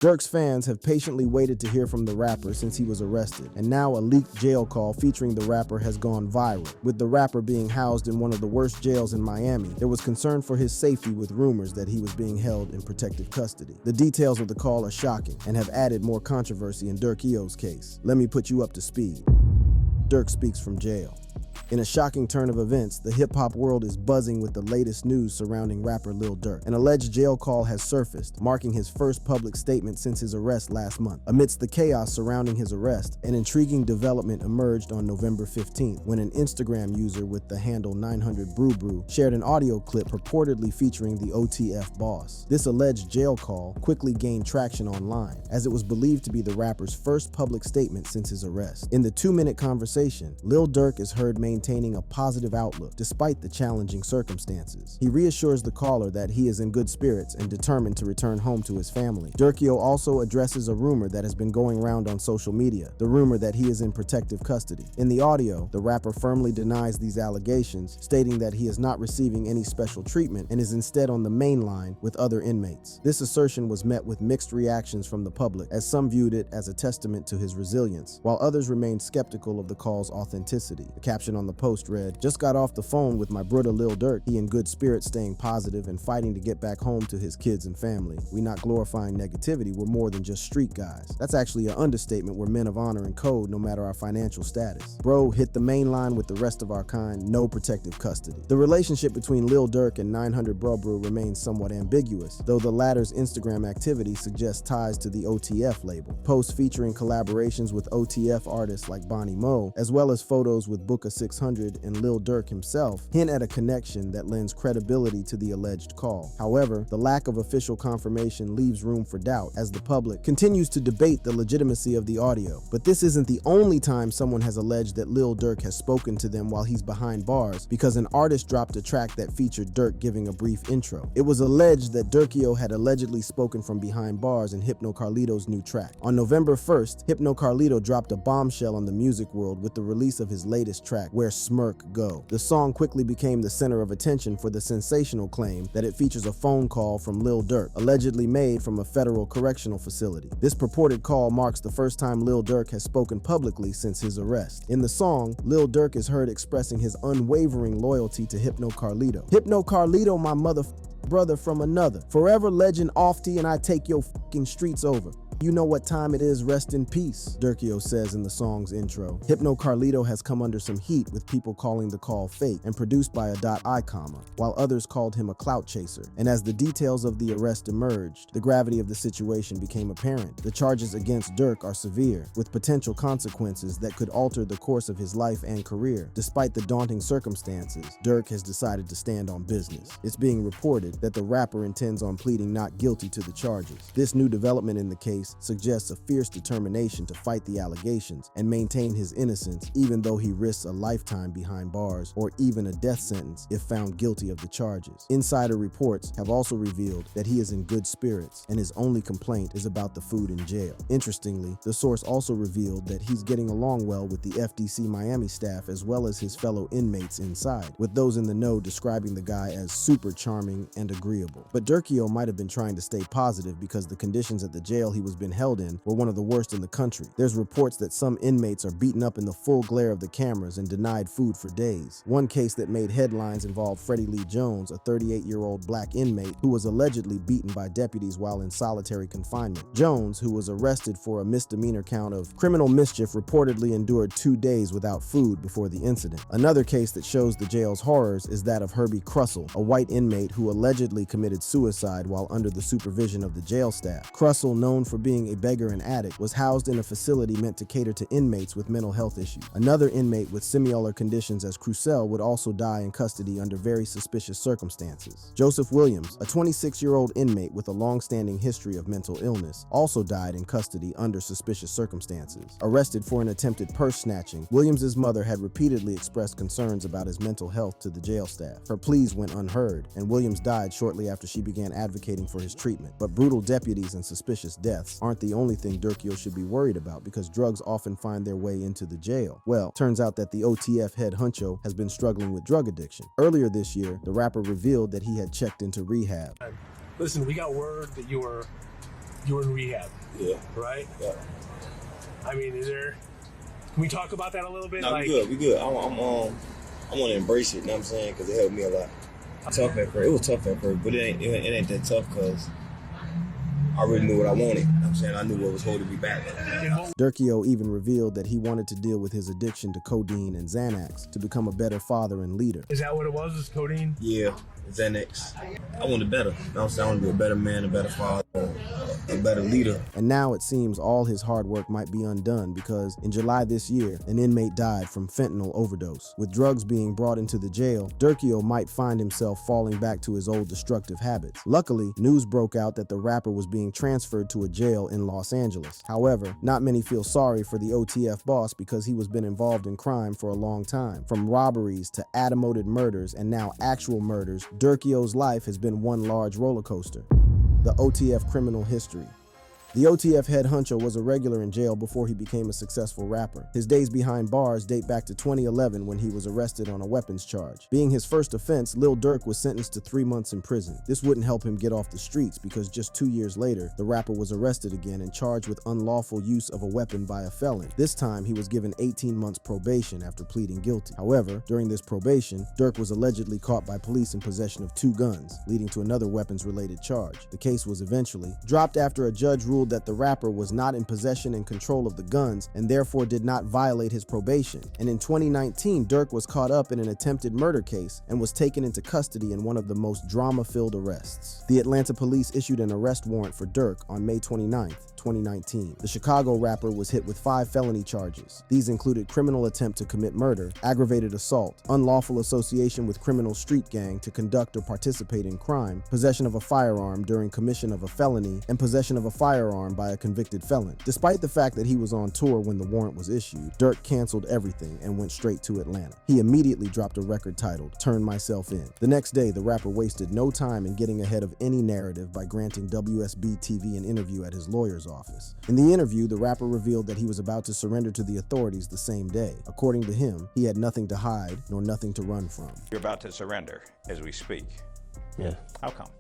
Durk's fans have patiently waited to hear from the rapper since he was arrested, and now a leaked jail call featuring the rapper has gone viral. With the rapper being housed in one of the worst jails in Miami, there was concern for his safety with rumors that he was being held in protective custody. The details of the call are shocking and have added more controversy in Durkio's case. Let me put you up to speed. Durk speaks from jail. In a shocking turn of events, the hip-hop world is buzzing with the latest news surrounding rapper Lil Durk. An alleged jail call has surfaced, marking his first public statement since his arrest last month. Amidst the chaos surrounding his arrest, an intriguing development emerged on November 15th when an Instagram user with the handle 900brew shared an audio clip purportedly featuring the OTF boss. This alleged jail call quickly gained traction online, as it was believed to be the rapper's first public statement since his arrest. In the 2-minute conversation, Lil Durk is heard maintaining a positive outlook despite the challenging circumstances. He reassures the caller that he is in good spirits and determined to return home to his family. Durkio also addresses a rumor that has been going around on social media, the rumor that he is in protective custody. In the audio, the rapper firmly denies these allegations, stating that he is not receiving any special treatment and is instead on the main line with other inmates. This assertion was met with mixed reactions from the public, as some viewed it as a testament to his resilience, while others remained skeptical of the call's authenticity. The caption on the post read, "Just got off the phone with my brother Lil Durk. He in good spirits, staying positive and fighting to get back home to his kids and family. We not glorifying negativity, we're more than just street guys." That's actually an understatement. We're men of honor and code no matter our financial status. Bro hit the main line with the rest of our kind, no protective custody. The relationship between Lil Durk and 900brew remains somewhat ambiguous, though the latter's Instagram activity suggests ties to the OTF label. Posts featuring collaborations with OTF artists like Bonnie Mo, as well as photos with Booka 600 and Lil Durk himself, hint at a connection that lends credibility to the alleged call. However, the lack of official confirmation leaves room for doubt as the public continues to debate the legitimacy of the audio. But this isn't the only time someone has alleged that Lil Durk has spoken to them while he's behind bars, because an artist dropped a track that featured Durk giving a brief intro. It was alleged that Durkio had allegedly spoken from behind bars in Hypno Carlito's new track. On November 1st, Hypno Carlito dropped a bombshell on the music world with the release of his latest track, Where Smirk Go. The song quickly became the center of attention for the sensational claim that it features a phone call from Lil Durk, allegedly made from a federal correctional facility. This purported call marks the first time Lil Durk has spoken publicly since his arrest. In the song, Lil Durk is heard expressing his unwavering loyalty to Hypno Carlito. "Hypno Carlito, my brother from another. Forever legend Ofty, and I take your fucking streets over. You know what time it is, rest in peace," Durkio says in the song's intro. Hypno Carlito has come under some heat, with people calling the call fake and produced by a .I comma, while others called him a clout chaser. And as the details of the arrest emerged, the gravity of the situation became apparent. The charges against Durk are severe, with potential consequences that could alter the course of his life and career. Despite the daunting circumstances, Durk has decided to stand on business. It's being reported that the rapper intends on pleading not guilty to the charges. This new development in the case suggests a fierce determination to fight the allegations and maintain his innocence, even though he risks a lifetime behind bars or even a death sentence if found guilty of the charges. Insider reports have also revealed that he is in good spirits and his only complaint is about the food in jail. Interestingly, the source also revealed that he's getting along well with the FDC Miami staff as well as his fellow inmates inside, with those in the know describing the guy as super charming and agreeable. But Durkio might have been trying to stay positive because the conditions at the jail he was been held in were one of the worst in the country. There's reports that some inmates are beaten up in the full glare of the cameras and denied food for days. One case that made headlines involved Freddie Lee Jones, a 38-year-old black inmate who was allegedly beaten by deputies while in solitary confinement. Jones, who was arrested for a misdemeanor count of criminal mischief, reportedly endured 2 days without food before the incident. Another case that shows the jail's horrors is that of Herbie Crussell, a white inmate who allegedly committed suicide while under the supervision of the jail staff. Crussell, known for being a beggar and addict, was housed in a facility meant to cater to inmates with mental health issues. Another inmate with similar conditions as Crussell would also die in custody under very suspicious circumstances. Joseph Williams, a 26-year-old inmate with a long-standing history of mental illness, also died in custody under suspicious circumstances. Arrested for an attempted purse snatching, Williams's mother had repeatedly expressed concerns about his mental health to the jail staff. Her pleas went unheard, and Williams died shortly after she began advocating for his treatment. But brutal deputies and suspicious deaths aren't the only thing Durkio should be worried about, because drugs often find their way into the jail. Well, turns out that the OTF head honcho has been struggling with drug addiction. Earlier this year, the rapper revealed that he had checked into rehab. Listen, we got word that you were you were in rehab. Yeah. Right? Yeah. I mean, can we talk about that a little bit? No, we good. I want to embrace it, you know what I'm saying? Because it helped me a lot. Tough at first. It was tough at first, but it ain't that tough because I really knew what I wanted. You know what I'm saying? I knew what was holding me back. Durkio even revealed that he wanted to deal with his addiction to codeine and Xanax to become a better father and leader. Is that what it was codeine? Yeah, Xanax. I wanted better. You know what I'm saying? I want to be a better man, a better father, a better leader. And now it seems all his hard work might be undone because in July this year, an inmate died from fentanyl overdose. With drugs being brought into the jail, Durkio might find himself falling back to his old destructive habits. Luckily, news broke out that the rapper was being transferred to a jail in Los Angeles. However, not many feel sorry for the OTF boss because he was been involved in crime for a long time. From robberies to automated murders and now actual murders, Durkio's life has been one large roller coaster. The OTF criminal history. The OTF head honcho was a regular in jail before he became a successful rapper. His days behind bars date back to 2011 when he was arrested on a weapons charge. Being his first offense, Lil Durk was sentenced to 3 months in prison. This wouldn't help him get off the streets because just 2 years later, the rapper was arrested again and charged with unlawful use of a weapon by a felon. This time, he was given 18 months probation after pleading guilty. However, during this probation, Durk was allegedly caught by police in possession of 2 guns, leading to another weapons-related charge. The case was eventually dropped after a judge ruled that the rapper was not in possession and control of the guns and therefore did not violate his probation. And in 2019, Durk was caught up in an attempted murder case and was taken into custody in one of the most drama-filled arrests. The Atlanta police issued an arrest warrant for Durk on May 29th. 2019. The Chicago rapper was hit with 5 felony charges. These included criminal attempt to commit murder, aggravated assault, unlawful association with criminal street gang to conduct or participate in crime, possession of a firearm during commission of a felony, and possession of a firearm by a convicted felon. Despite the fact that he was on tour when the warrant was issued, Durk canceled everything and went straight to Atlanta. He immediately dropped a record titled "Turn Myself In." The next day, the rapper wasted no time in getting ahead of any narrative by granting WSB-TV an interview at his lawyer's office. In the interview, the rapper revealed that he was about to surrender to the authorities the same day. According to him, he had nothing to hide nor nothing to run from. You're about to surrender as we speak. Yeah. How come?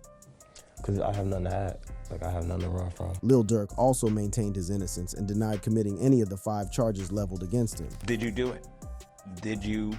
Because I have nothing to hide. Like, I have nothing to run from. Lil Durk also maintained his innocence and denied committing any of the 5 charges leveled against him. Did you do it? Did you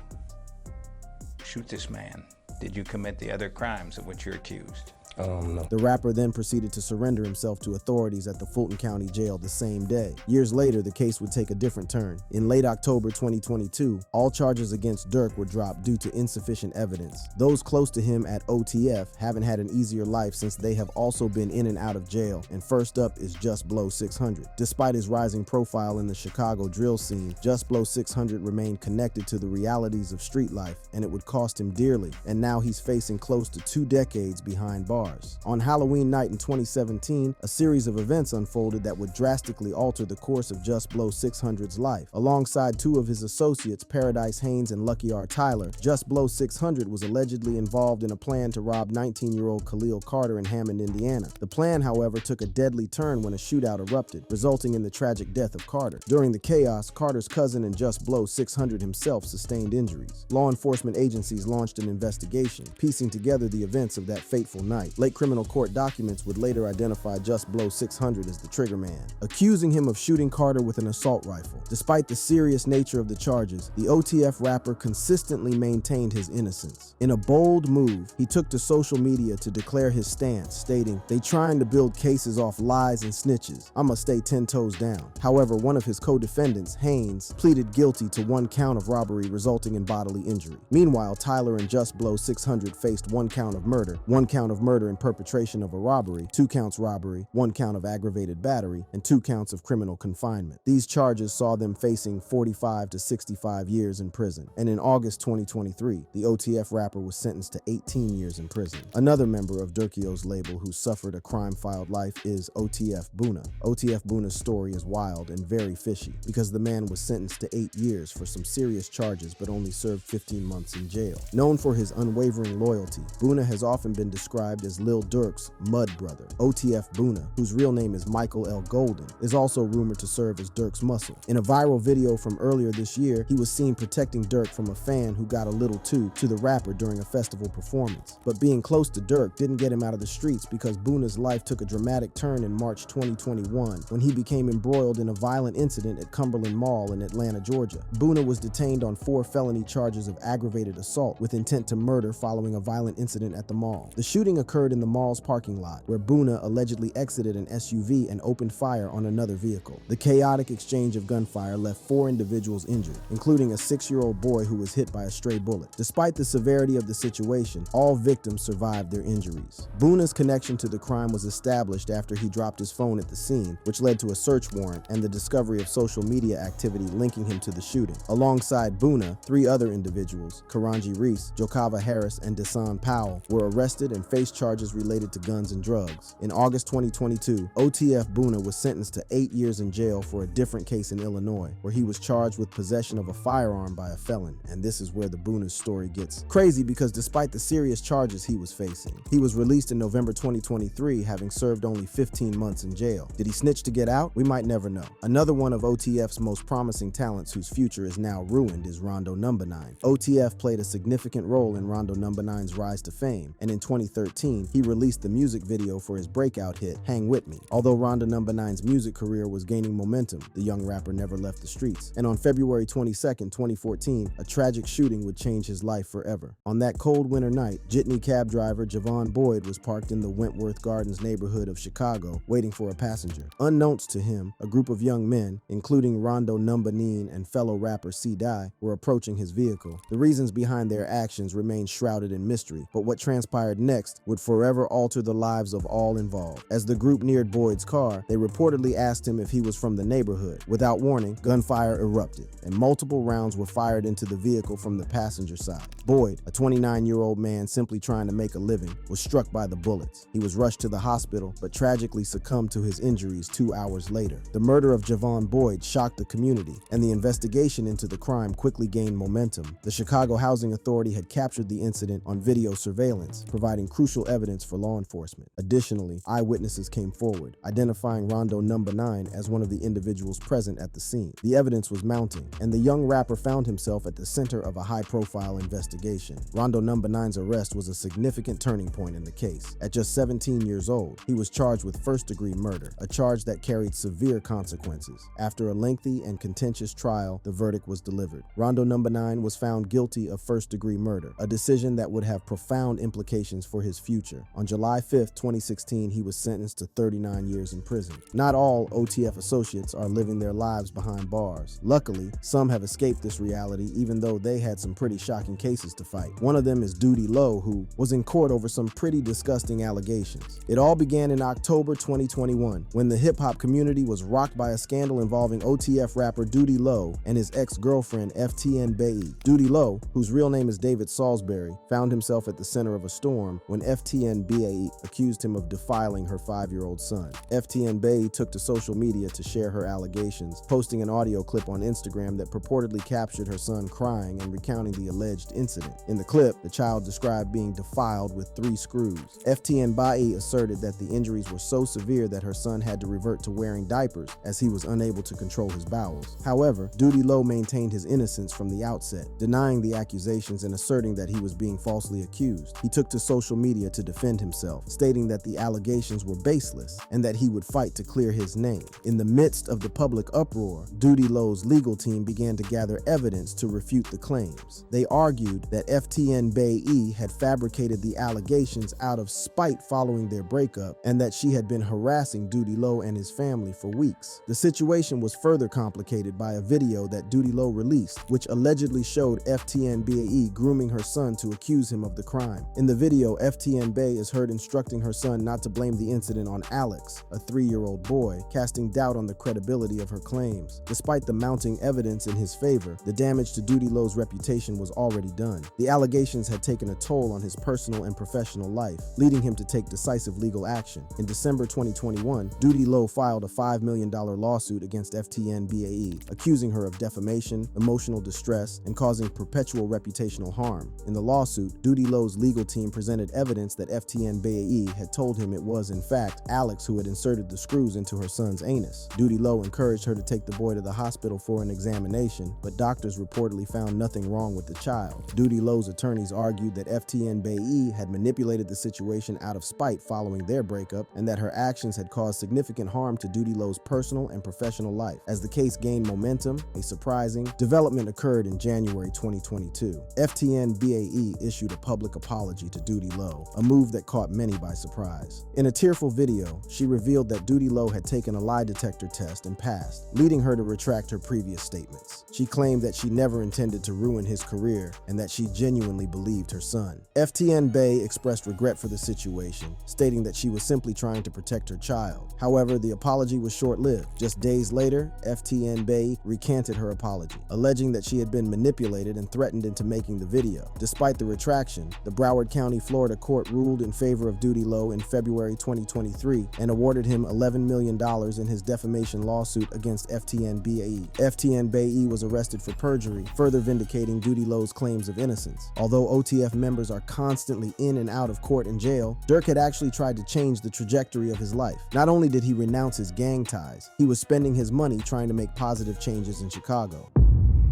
shoot this man? Did you commit the other crimes of which you're accused? No. The rapper then proceeded to surrender himself to authorities at the Fulton County Jail the same day. Years later, the case would take a different turn. In late October 2022, all charges against Durk were dropped due to insufficient evidence. Those close to him at OTF haven't had an easier life since they have also been in and out of jail, and first up is Just Blow 600. Despite his rising profile in the Chicago drill scene, Just Blow 600 remained connected to the realities of street life, and it would cost him dearly, and now he's facing close to 2 decades behind bars. On Halloween night in 2017, a series of events unfolded that would drastically alter the course of Just Blow 600's life. Alongside 2 of his associates, Paradise Haynes and Lucky R. Tyler, Just Blow 600 was allegedly involved in a plan to rob 19-year-old Khalil Carter in Hammond, Indiana. The plan, however, took a deadly turn when a shootout erupted, resulting in the tragic death of Carter. During the chaos, Carter's cousin and Just Blow 600 himself sustained injuries. Law enforcement agencies launched an investigation, piecing together the events of that fateful night. Late criminal court documents would later identify Just Blow 600 as the triggerman, accusing him of shooting Carter with an assault rifle. Despite the serious nature of the charges, the OTF rapper consistently maintained his innocence. In a bold move, he took to social media to declare his stance, stating, "They trying to build cases off lies and snitches. I'ma stay 10 toes down." However, one of his co-defendants, Haynes, pleaded guilty to 1 count of robbery resulting in bodily injury. Meanwhile, Tyler and Just Blow 600 faced 1 count of murder, 1 count of murder in perpetration of a robbery, 2 counts robbery, 1 count of aggravated battery, and 2 counts of criminal confinement. These charges saw them facing 45 to 65 years in prison. And in August 2023, the OTF rapper was sentenced to 18 years in prison. Another member of Durkio's label who suffered a crime-filed life is OTF Boona. OTF Boona's story is wild and very fishy because the man was sentenced to 8 years for some serious charges but only served 15 months in jail. Known for his unwavering loyalty, Boona has often been described as as Lil Durk's mud brother. OTF Boona, whose real name is Michael L. Golden, is also rumored to serve as Durk's muscle. In a viral video from earlier this year, he was seen protecting Durk from a fan who got a little too to the rapper during a festival performance. But being close to Durk didn't get him out of the streets, because Boona's life took a dramatic turn in March 2021 when he became embroiled in a violent incident at Cumberland Mall in Atlanta, Georgia. Boona was detained on 4 felony charges of aggravated assault with intent to murder following a violent incident at the mall. The shooting occurred in the mall's parking lot, where Boona allegedly exited an SUV and opened fire on another vehicle. The chaotic exchange of gunfire left 4 individuals injured, including a 6-year-old boy who was hit by a stray bullet. Despite the severity of the situation, all victims survived their injuries. Boona's connection to the crime was established after he dropped his phone at the scene, which led to a search warrant and the discovery of social media activity linking him to the shooting. Alongside Boona, 3 other individuals, Karanji Reese, Jokava Harris, and Desan Powell, were arrested and faced charges related to guns and drugs. In August 2022, OTF Boona was sentenced to 8 years in jail for a different case in Illinois, where he was charged with possession of a firearm by a felon. And this is where the Boona's story gets crazy, because despite the serious charges he was facing, he was released in November 2023, having served only 15 months in jail. Did he snitch to get out? We might never know. Another one of OTF's most promising talents whose future is now ruined is Rondo No. 9. OTF played a significant role in Rondo No. 9's rise to fame, and in 2013, he released the music video for his breakout hit, Hang With Me. Although Rondo No. 9's music career was gaining momentum, the young rapper never left the streets. And on February 22, 2014, a tragic shooting would change his life forever. On that cold winter night, jitney cab driver Javon Boyd was parked in the Wentworth Gardens neighborhood of Chicago, waiting for a passenger. Unknowns to him, a group of young men, including Rondo No. 9 and fellow rapper C. Dye, were approaching his vehicle. The reasons behind their actions remain shrouded in mystery, but what transpired next would forever alter the lives of all involved. As the group neared Boyd's car, they reportedly asked him if he was from the neighborhood. Without warning, gunfire erupted, and multiple rounds were fired into the vehicle from the passenger side. Boyd, a 29-year-old man simply trying to make a living, was struck by the bullets. He was rushed to the hospital, but tragically succumbed to his injuries 2 hours later. The murder of Javon Boyd shocked the community, and the investigation into the crime quickly gained momentum. The Chicago Housing Authority had captured the incident on video surveillance, providing crucial evidence for law enforcement. Additionally, eyewitnesses came forward, identifying Rondo No. 9 as one of the individuals present at the scene. The evidence was mounting, and the young rapper found himself at the center of a high-profile investigation. Rondo No. 9's arrest was a significant turning point in the case. At just 17 years old, he was charged with first-degree murder, a charge that carried severe consequences. After a lengthy and contentious trial, the verdict was delivered. Rondo No. 9 was found guilty of first-degree murder, a decision that would have profound implications for his future. On July 5, 2016, he was sentenced to 39 years in prison. Not all OTF associates are living their lives behind bars. Luckily, some have escaped this reality, even though they had some pretty shocking cases to fight. One of them is Duty Low, who was in court over some pretty disgusting allegations. It all began in October 2021, when the hip-hop community was rocked by a scandal involving OTF rapper Duty Low and his ex-girlfriend FTN Bae. Duty Low, whose real name is David Salisbury, found himself at the center of a storm when FTN Bae accused him of defiling her 5-year-old son. FTN Bae took to social media to share her allegations, posting an audio clip on Instagram that purportedly captured her son crying and recounting the alleged incident. In the clip, the child described being defiled with 3 screws. FTN Bae asserted that the injuries were so severe that her son had to revert to wearing diapers as he was unable to control his bowels. However, Duty Low maintained his innocence from the outset, denying the accusations and asserting that he was being falsely accused. He took to social media to defend himself, stating that the allegations were baseless and that he would fight to clear his name. In the midst of the public uproar, Duty Low's legal team began to gather evidence to refute the claims. They argued that FTN Bae had fabricated the allegations out of spite following their breakup, and that she had been harassing Duty Low and his family for weeks. The situation was further complicated by a video that Duty Low released, which allegedly showed FTN Bae grooming her son to accuse him of the crime. In the video, FTN Bae is heard instructing her son not to blame the incident on Alex, a 3-year-old boy, casting doubt on the credibility of her claims. Despite the mounting evidence in his favor, the damage to Duty Low's reputation was already done. The allegations had taken a toll on his personal and professional life, leading him to take decisive legal action. In December 2021, Duty Low filed a $5 million lawsuit against FTN Bae, accusing her of defamation, emotional distress, and causing perpetual reputational harm. In the lawsuit, Duty Low's legal team presented evidence that FTN Bae had told him it was, in fact, Alex who had inserted the screws into her son's anus. Duty Low encouraged her to take the boy to the hospital for an examination, but doctors reportedly found nothing wrong with the child. Duty Low's attorneys argued that FTN Bae had manipulated the situation out of spite following their breakup, and that her actions had caused significant harm to Duty Low's personal and professional life. As the case gained momentum, a surprising development occurred in January 2022. FTN Bae issued a public apology to Duty Low, a move that caught many by surprise. In a tearful video, she revealed that Duty Low had taken a lie detector test and passed, leading her to retract her previous statements. She claimed that she never intended to ruin his career and that she genuinely believed her son. FTN Bae expressed regret for the situation, stating that she was simply trying to protect her child. However, the apology was short-lived. Just days later, FTN Bae recanted her apology, alleging that she had been manipulated and threatened into making the video. Despite the retraction, the Broward County, Florida court ruled in favor of Duty Low in February 2023 and awarded him $11 million in his defamation lawsuit against FTN Bae. FTN Bae was arrested for perjury, further vindicating Duty Low's claims of innocence. Although OTF members are constantly in and out of court and jail, Durk had actually tried to change the trajectory of his life. Not only did he renounce his gang ties, he was spending his money trying to make positive changes in Chicago.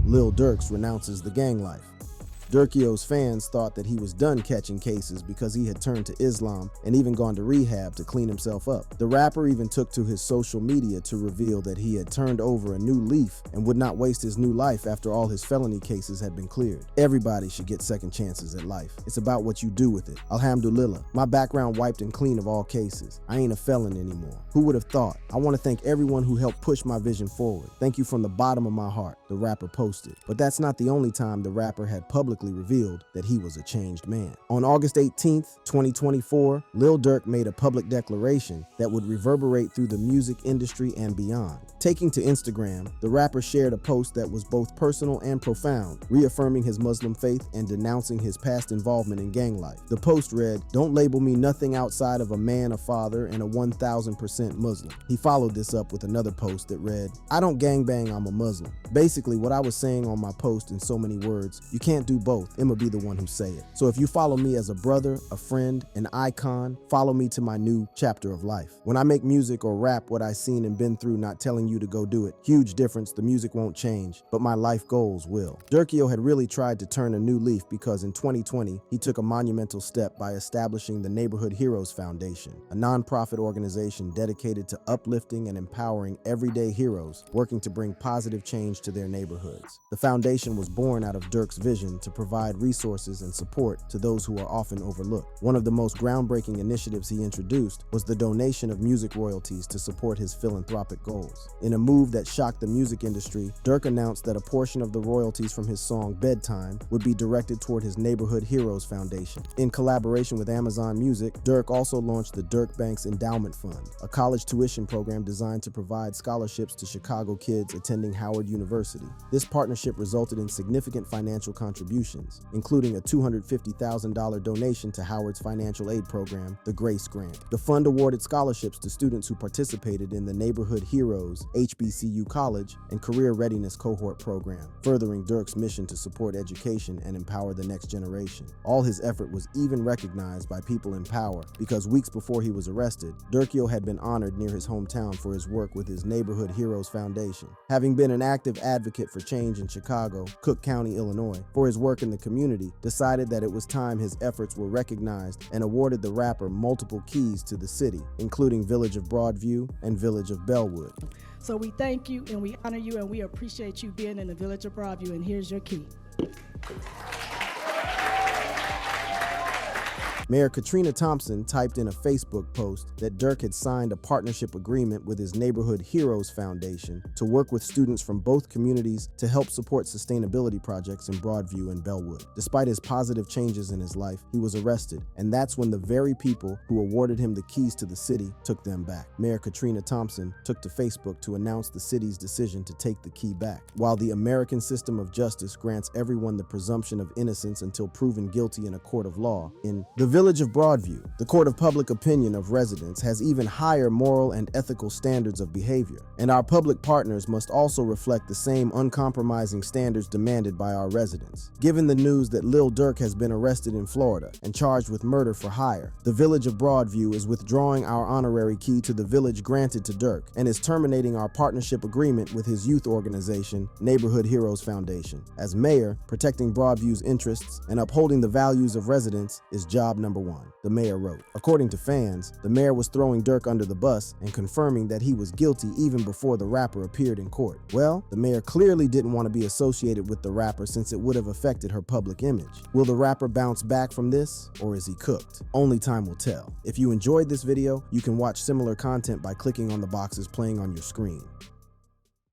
Lil Durk renounces the gang life. Durkio's fans thought that he was done catching cases because he had turned to Islam and even gone to rehab to clean himself up. The rapper even took to his social media to reveal that he had turned over a new leaf and would not waste his new life after all his felony cases had been cleared. Everybody should get second chances at life. It's about what you do with it. Alhamdulillah, my background wiped and clean of all cases. I ain't a felon anymore. Who would have thought? I want to thank everyone who helped push my vision forward. Thank you from the bottom of my heart, the rapper posted. But that's not the only time the rapper had publicly revealed that he was a changed man. On August 18th, 2024, Lil Durk made a public declaration that would reverberate through the music industry and beyond. Taking to Instagram, the rapper shared a post that was both personal and profound, reaffirming his Muslim faith and denouncing his past involvement in gang life. The post read, "Don't label me nothing outside of a man, a father, and a 1000% Muslim." He followed this up with another post that read, "I don't gangbang, I'm a Muslim." Basically, what I was saying on my post in so many words, you can't do both. I'ma be the one who say it. So if you follow me as a brother, a friend, an icon, follow me to my new chapter of life. When I make music or rap what I seen and been through, not telling you to go do it. Huge difference, the music won't change, but my life goals will. Durkio had really tried to turn a new leaf because in 2020, he took a monumental step by establishing the Neighborhood Heroes Foundation, a nonprofit organization dedicated to uplifting and empowering everyday heroes working to bring positive change to their neighborhoods. The foundation was born out of Durk's vision to provide resources and support to those who are often overlooked. One of the most groundbreaking initiatives he introduced was the donation of music royalties to support his philanthropic goals. In a move that shocked the music industry, Durk announced that a portion of the royalties from his song Bedtime would be directed toward his Neighborhood Heroes Foundation. In collaboration with Amazon Music, Durk also launched the Durk Banks Endowment Fund, a college tuition program designed to provide scholarships to Chicago kids attending Howard University. This partnership resulted in significant financial contributions, including a $250,000 donation to Howard's financial aid program, the Grace Grant. The fund awarded scholarships to students who participated in the Neighborhood Heroes, HBCU College, and Career Readiness Cohort program, furthering Durk's mission to support education and empower the next generation. All his effort was even recognized by people in power because weeks before he was arrested, Durkio had been honored near his hometown for his work with his Neighborhood Heroes Foundation. Having been an active advocate for change in Chicago, Cook County, Illinois, for his work in the community, decided that it was time his efforts were recognized and awarded the rapper multiple keys to the city, including Village of Broadview and Village of Bellwood. So we thank you and we honor you and we appreciate you being in the Village of Broadview, and here's your key. Mayor Katrina Thompson typed in a Facebook post that Durk had signed a partnership agreement with his Neighborhood Heroes Foundation to work with students from both communities to help support sustainability projects in Broadview and Bellwood. Despite his positive changes in his life, he was arrested, and that's when the very people who awarded him the keys to the city took them back. Mayor Katrina Thompson took to Facebook to announce the city's decision to take the key back. While the American system of justice grants everyone the presumption of innocence until proven guilty in a court of law, in the Village of Broadview, the court of public opinion of residents, has even higher moral and ethical standards of behavior, and our public partners must also reflect the same uncompromising standards demanded by our residents. Given the news that Lil Durk has been arrested in Florida and charged with murder for hire, the Village of Broadview is withdrawing our honorary key to the village granted to Durk and is terminating our partnership agreement with his youth organization, Neighborhood Heroes Foundation. As mayor, protecting Broadview's interests and upholding the values of residents is job number one, the mayor wrote. According to fans, the mayor was throwing Durk under the bus and confirming that he was guilty even before the rapper appeared in court. Well, the mayor clearly didn't want to be associated with the rapper since it would have affected her public image. Will the rapper bounce back from this, or is he cooked? Only time will tell. If you enjoyed this video, you can watch similar content by clicking on the boxes playing on your screen.